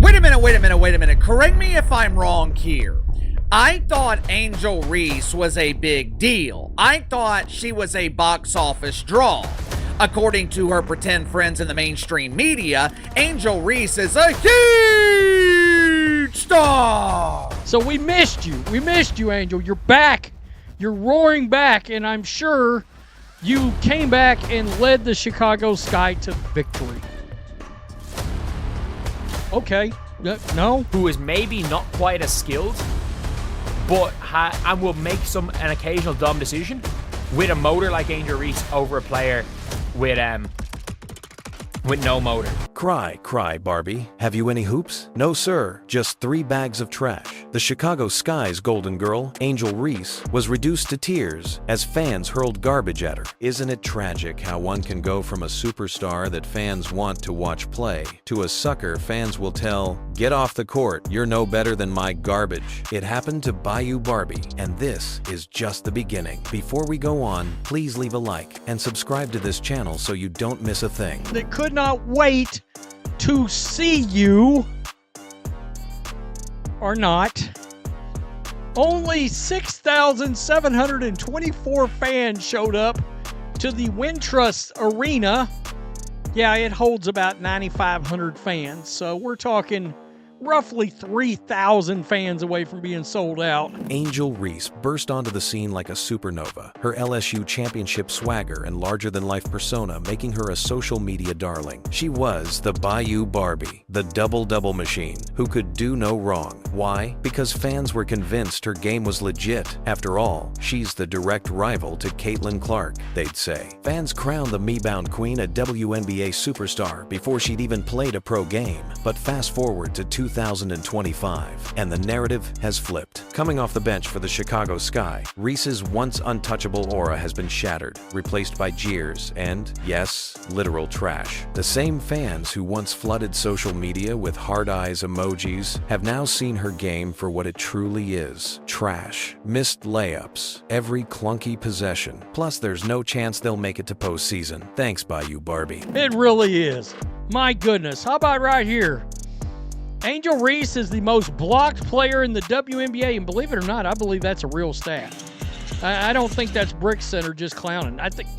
Wait a minute. Correct me if I'm wrong here. I thought Angel Reese was a big deal. I thought she was a box office draw. According to her pretend friends in the mainstream media, Angel Reese is a huge star. So we missed you. We missed you, Angel. You're back. You're roaring back, and I'm sure you came back and led the Chicago Sky to victory. Okay. No? Who is maybe not quite as skilled, but and will make an occasional dumb decision with a motor like Angel Reese over a player with no motor. Cry, Barbie. Have you any hoops? No, sir. Just 3 bags of trash. The Chicago Sky's golden girl, Angel Reese, was reduced to tears as fans hurled garbage at her. Isn't it tragic how one can go from a superstar that fans want to watch play to a sucker fans will tell, "Get off the court, you're no better than my garbage." It happened to Bayou Barbie, and this is just the beginning. Before we go on, please leave a like and subscribe to this channel so you don't miss a thing. They could not wait to see you, or not. Only 6,724 fans showed up to the Wintrust Arena. Yeah, it holds about 9,500 fans, so we're talking roughly 3,000 fans away from being sold out. Angel Reese burst onto the scene like a supernova, her LSU championship swagger and larger-than-life persona making her a social media darling. She was the Bayou Barbie, the double-double machine, who could do no wrong. Why? Because fans were convinced her game was legit. After all, she's the direct rival to Caitlin Clark, they'd say. Fans crowned the Me-Bound Queen a WNBA superstar before she'd even played a pro game. But fast forward to 2025, and the narrative has flipped. Coming off the bench for the Chicago Sky, Reese's once untouchable aura has been shattered, replaced by jeers and, yes, literal trash. The same fans who once flooded social media with hard eyes emojis have now seen her game for what it truly is: trash, missed layups, every clunky possession. Plus, there's no chance they'll make it to postseason. Thanks, Bayou Barbie. It really is. My goodness. How about right here? Angel Reese is the most blocked player in the WNBA, and believe it or not, I believe that's a real stat. I don't think that's Brick Center just clowning. I think...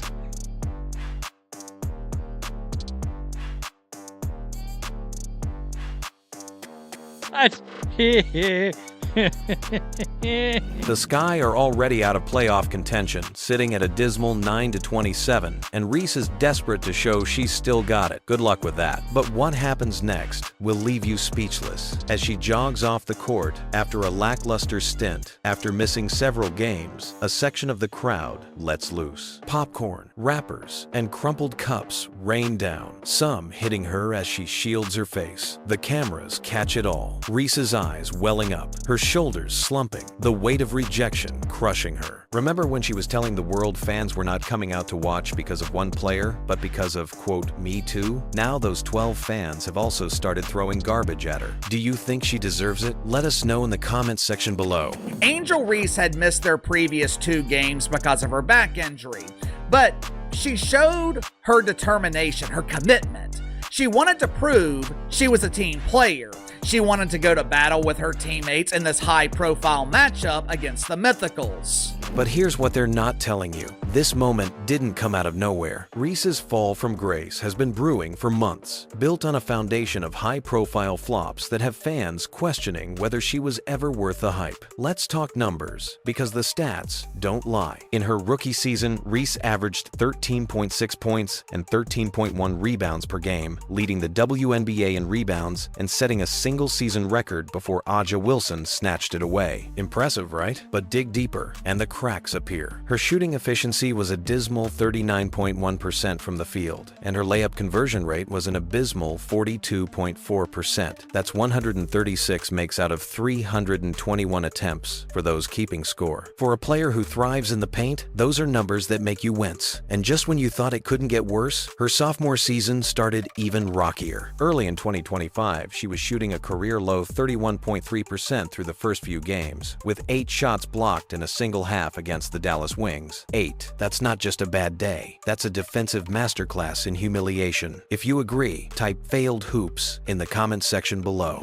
The Sky are already out of playoff contention, sitting at a dismal 9-27, and Reese is desperate to show she's still got it. Good luck with that. But what happens next will leave you speechless as she jogs off the court after a lackluster stint. After missing several games, a section of the crowd lets loose. Popcorn, wrappers, and crumpled cups rain down, some hitting her as she shields her face. The cameras catch it all. Reese's eyes welling up, her shoulders slumping, the weight of rejection crushing her. Remember when she was telling the world fans were not coming out to watch because of one player, but because of, quote, Me Too? Now those 12 fans have also started throwing garbage at her. Do you think she deserves it? Let us know in the comments section below. Angel Reese had missed their previous 2 games because of her back injury, but she showed her determination, her commitment. She wanted to prove she was a team player. She wanted to go to battle with her teammates in this high-profile matchup against the Mythicals. But here's what they're not telling you. This moment didn't come out of nowhere. Reese's fall from grace has been brewing for months, built on a foundation of high-profile flops that have fans questioning whether she was ever worth the hype. Let's talk numbers, because the stats don't lie. In her rookie season, Reese averaged 13.6 points and 13.1 rebounds per game, leading the WNBA in rebounds and setting a single-season record before Aja Wilson snatched it away. Impressive, right? But dig deeper, and the cracks appear. Her shooting efficiency was a dismal 39.1% from the field, and her layup conversion rate was an abysmal 42.4%. That's 136 makes out of 321 attempts for those keeping score. For a player who thrives in the paint, those are numbers that make you wince. And just when you thought it couldn't get worse, her sophomore season started even rockier. Early in 2025, she was shooting a a career-low 31.3% through the first few games, with 8 shots blocked in a single half against the Dallas Wings. 8. That's not just a bad day. That's a defensive masterclass in humiliation. If you agree, type "failed hoops" in the comments section below.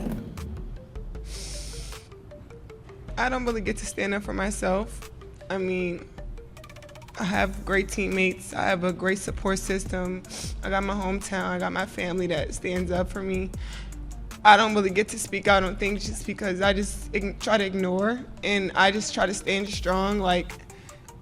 I don't really get to stand up for myself. I mean, I have great teammates. I have a great support system. I got my hometown. I got my family that stands up for me. I don't really get to speak out on things just because I just try to ignore, and I just try to stand strong. Like,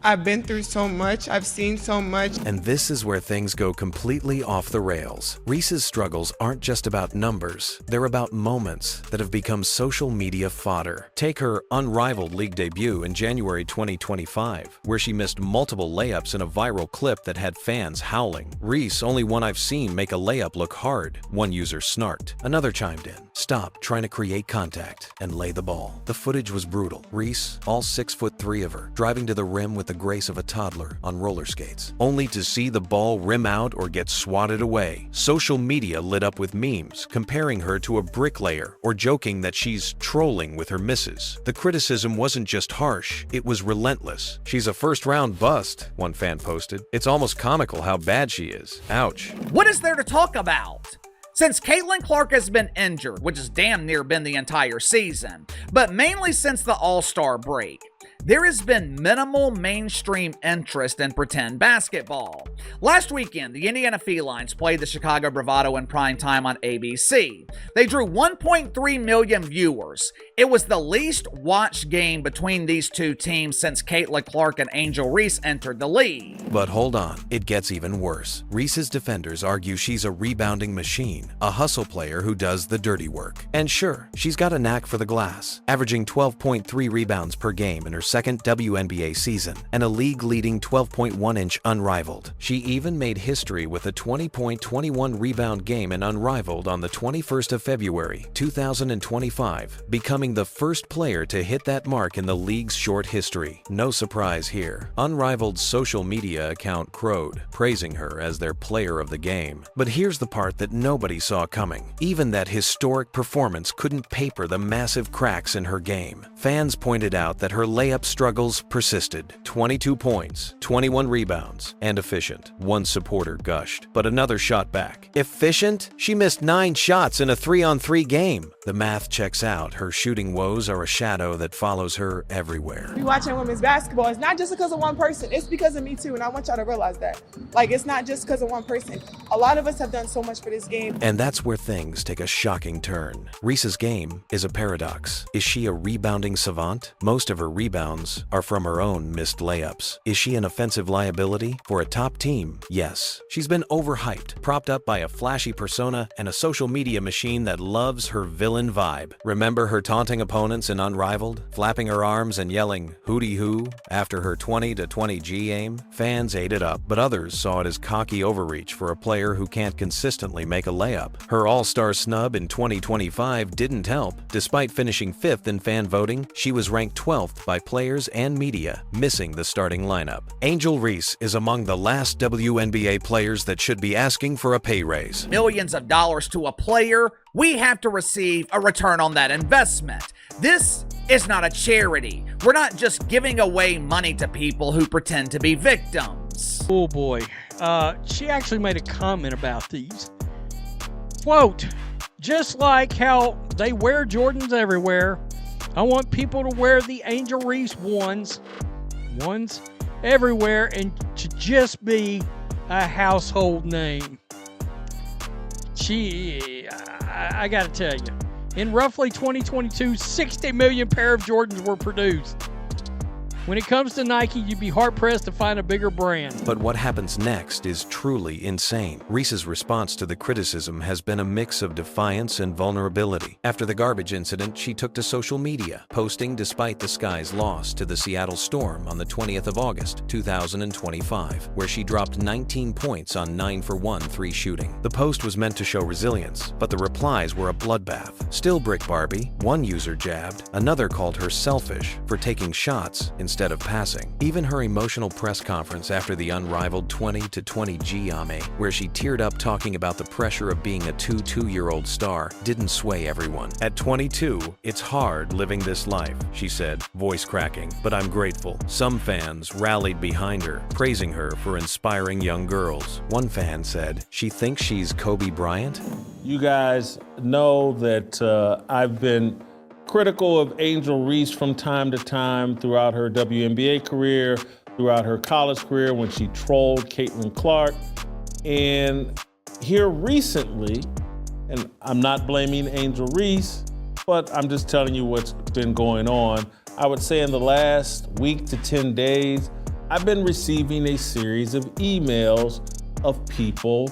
I've been through so much. I've seen so much. And this is where things go completely off the rails. Reese's struggles aren't just about numbers. They're about moments that have become social media fodder. Take her Unrivaled league debut in January 2025, where she missed multiple layups in a viral clip that had fans howling. "Reese, only one I've seen make a layup look hard," one user snarked. Another chimed in, "Stop trying to create contact and lay the ball." The footage was brutal. Reese, all 6'3" of her, driving to the rim with the grace of a toddler on roller skates, only to see the ball rim out or get swatted away. Social media lit up with memes comparing her to a bricklayer or joking that she's trolling with her misses. The criticism wasn't just harsh, it was relentless. "She's a first-round bust," one fan posted. "It's almost comical how bad she is. Ouch." What is there to talk about? Since Caitlin Clark has been injured, which has damn near been the entire season, but mainly since the All-Star break, there has been minimal mainstream interest in pretend basketball. Last weekend, the Indiana Felines played the Chicago Bravado in prime time on ABC. They drew 1.3 million viewers. It was the least watched game between these two teams since Caitlin Clark and Angel Reese entered the league. But hold on, it gets even worse. Reese's defenders argue she's a rebounding machine, a hustle player who does the dirty work. And sure, she's got a knack for the glass, averaging 12.3 rebounds per game in her second WNBA season, and a league-leading 12.1-inch Unrivaled. She even made history with a 20.21 rebound game in Unrivaled on the 21st of February, 2025, becoming the first player to hit that mark in the league's short history. No surprise here. Unrivaled's social media account crowed, praising her as their player of the game. But here's the part that nobody saw coming. Even that historic performance couldn't paper the massive cracks in her game. Fans pointed out that her layup struggles persisted. 22 points, 21 rebounds, and efficient. One supporter gushed, but another shot back. Efficient? She missed 9 shots in a 3-on-3 game. The math checks out. Her shooting woes are a shadow that follows her everywhere. Be watching women's basketball. It's not just because of one person. It's because of me too, and I want y'all to realize that. Like, it's not just because of one person. A lot of us have done so much for this game. And that's where things take a shocking turn. Reese's game is a paradox. Is she a rebounding savant? Most of her rebounds are from her own missed layups. Is she an offensive liability for a top team? Yes. She's been overhyped, propped up by a flashy persona and a social media machine that loves her villain vibe. Remember her taunting opponents in Unrivaled, flapping her arms and yelling "hootie hoo" after her 20-20 G aim? Fans ate it up, but others saw it as cocky overreach for a player who can't consistently make a layup. Her All-Star snub in 2025 didn't help. Despite finishing 5th in fan voting, she was ranked 12th by players and media, missing the starting lineup. Angel Reese is among the last WNBA players that should be asking for a pay raise. Millions of dollars to a player, we have to receive a return on that investment. This is not a charity. We're not just giving away money to people who pretend to be victims. Oh boy. She actually made a comment about these. Quote, "Just like how they wear Jordans everywhere, I want people to wear the Angel Reese ones everywhere and to just be a household name." I gotta tell you, in roughly 2022, 60 million pair of Jordans were produced. When it comes to Nike, you'd be hard-pressed to find a bigger brand. But what happens next is truly insane. Reese's response to the criticism has been a mix of defiance and vulnerability. After the garbage incident, she took to social media, posting despite the Sky's loss to the Seattle Storm on the 20th of August, 2025, where she dropped 19 points on 9-for-1 3 shooting. The post was meant to show resilience, but the replies were a bloodbath. "Still Brick Barbie," one user jabbed. Another called her selfish for taking shots instead instead of passing. Even her emotional press conference after the Unrivaled 20-20 GMA, where she teared up talking about the pressure of being a 22-year-old star, didn't sway everyone. At 22, it's hard living this life, she said, voice cracking, but I'm grateful. Some fans rallied behind her, praising her for inspiring young girls. One fan said, she thinks she's Kobe Bryant? You guys know that I've been critical of Angel Reese from time to time throughout her WNBA career, throughout her college career when she trolled Caitlin Clark. And here recently, and I'm not blaming Angel Reese, but I'm just telling you what's been going on. I would say in the last week to 10 days, I've been receiving a series of emails of people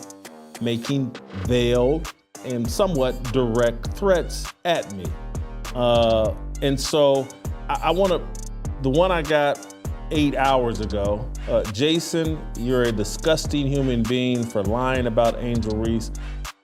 making veiled and somewhat direct threats at me. And so I want to, the one I got 8 hours ago, Jason, you're a disgusting human being for lying about Angel Reese.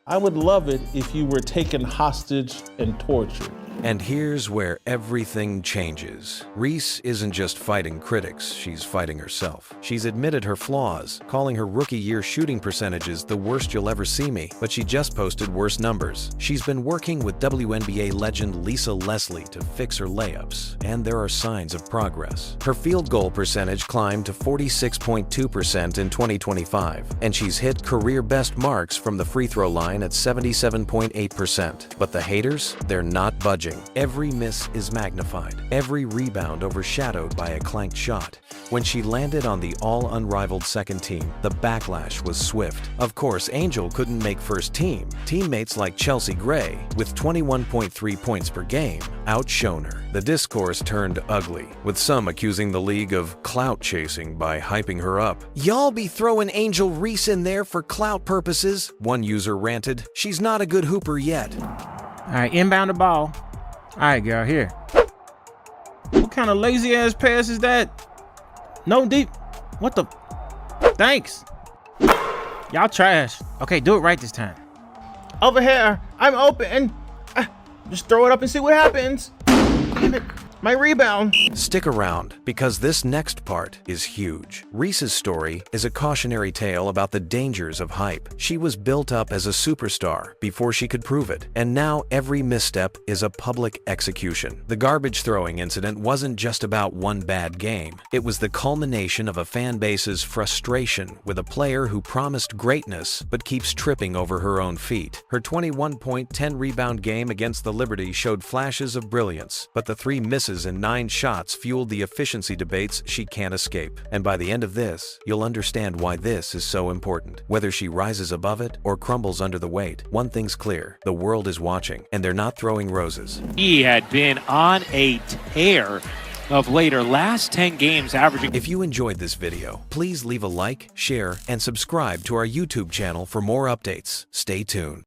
I would love it if you were taken hostage and tortured. And here's where everything changes. Reese isn't just fighting critics, she's fighting herself. She's admitted her flaws, calling her rookie year shooting percentages the worst you'll ever see me, but she just posted worse numbers. She's been working with WNBA legend Lisa Leslie to fix her layups, and there are signs of progress. Her field goal percentage climbed to 46.2% in 2025, and she's hit career best marks from the free throw line at 77.8%. But the haters, they're not budging. Every miss is magnified, every rebound overshadowed by a clanked shot. When she landed on the all-unrivaled second team, the backlash was swift. Of course, Angel couldn't make first team. Teammates like Chelsea Gray, with 21.3 points per game, outshone her. The discourse turned ugly, with some accusing the league of clout chasing by hyping her up. "Y'all be throwing Angel Reese in there for clout purposes," one user ranted. "She's not a good hooper yet." All right, inbound the ball. All right, girl, here. What kind of lazy ass pass is that? No deep. What the? Thanks. Y'all trash. Okay, do it right this time. Over here. I'm open. Just throw it up and see what happens. Damn it. My rebound. Stick around, because this next part is huge. Reese's story is a cautionary tale about the dangers of hype. She was built up as a superstar before she could prove it, and now every misstep is a public execution. The garbage throwing incident wasn't just about one bad game. It was the culmination of a fan base's frustration with a player who promised greatness but keeps tripping over her own feet. Her 21-point, 10-rebound game against the Liberty showed flashes of brilliance, but the 3 misses and 9 shots fueled the efficiency debates she can't escape. And by the end of this, you'll understand why this is so important. Whether she rises above it or crumbles under the weight, one thing's clear: the world is watching, and they're not throwing roses. He had been on a tear of later last 10 games averaging. If you enjoyed this video, please leave a like, share, and subscribe to our YouTube channel for more updates. Stay tuned.